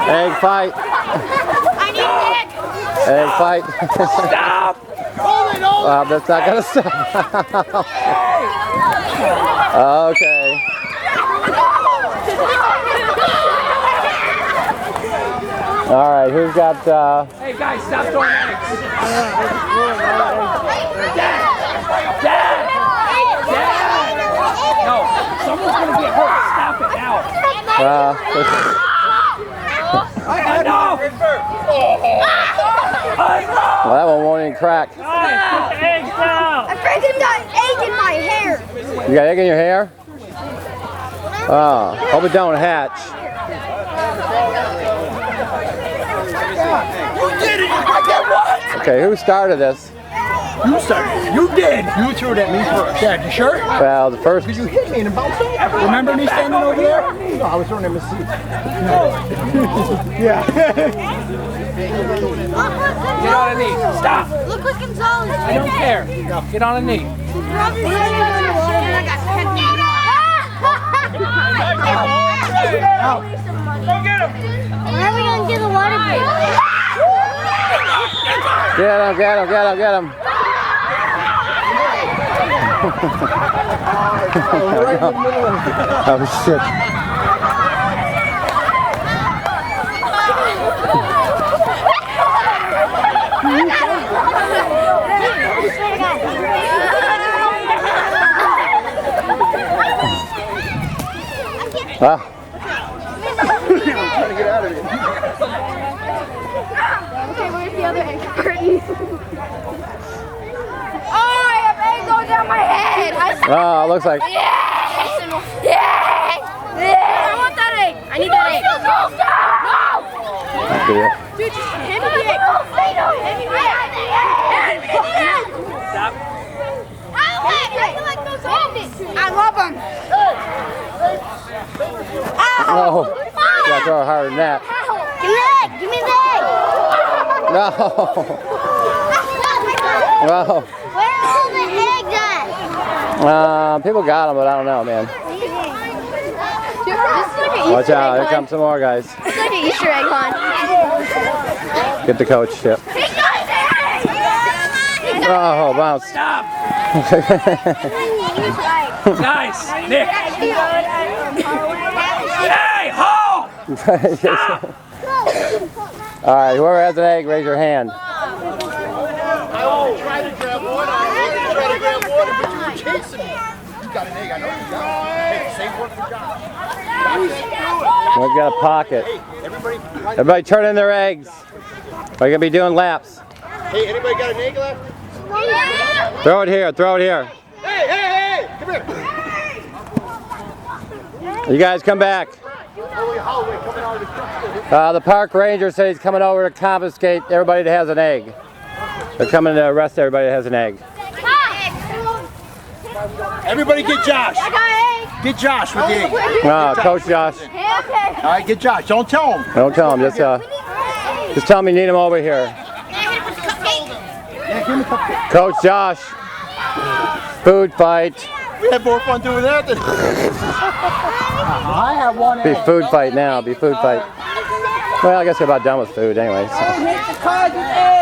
Egg fight. I need egg. Egg fight. Stop! Wow, that's not gonna stop. Okay. All right, who's got? Hey guys, stop throwing eggs. Dad! Dad! Dad! No, someone's gonna get hurt. Stop it now. Enough! Well, that one won't even crack. Guys, put the eggs down. I freaking got egg in my hair. You got egg in your hair? Oh, hope it don't hatch. You did it! I did what? Okay, who started this? You started. You did. You threw it at me first. Dad, you sure? Well, the first. Because you hit me and it bounced off. Remember me standing over there? No, I was throwing him a seat. Yeah. Get on a knee. Stop. Look like Gonzalez. I don't care. Get on a knee. Go get him. When are we going to do the water break? Get him, get him, get him, get him. Oh shit. Ah. Trying to get out of here. Okay, where's the other egg curtain? Oh, I have egg going down my head. Oh, it looks like. Yes! Yes! Yes! I want that egg. I need that egg. No! Dude, just hand me the egg. Hand me the egg. Hand me the egg. Stop. I love them. Oh, you gotta throw it harder than that. Give me the egg. Give me the egg. No. Well, Where are all the eggs at? people got them, but I don't know, man. Watch out, here come some more guys. It's like an Easter egg hunt. Get the coach, yep. Oh, bounce. Stop. Guys, Nick. Hey, ho! All right, whoever has an egg, raise your hand. I will try to grab one. I try to grab one, but you were chasing me. You got an egg. I know you got it. Hey, same work for Josh. We've got a pocket. Hey, Everybody turn in their eggs. We're gonna be doing laps. hey, anybody got an egg left? Throw it here, throw it here. Hey, hey, hey! Come here. You guys come back. Holloway coming out of the truck. The park ranger said he's coming over to confiscate everybody that has an egg. They're coming to arrest everybody that has an egg. Everybody get Josh. Get Josh with the egg. Coach Josh. All right, get Josh. Don't tell him. Don't tell him, just tell him you need him over here. Yeah, give him a cupcake. Coach Josh. Food fight. We had more fun doing that than... I have one egg. Be food fight now, be food fight. Well, I guess we're about done with food anyway. So. Hit the cards with eggs.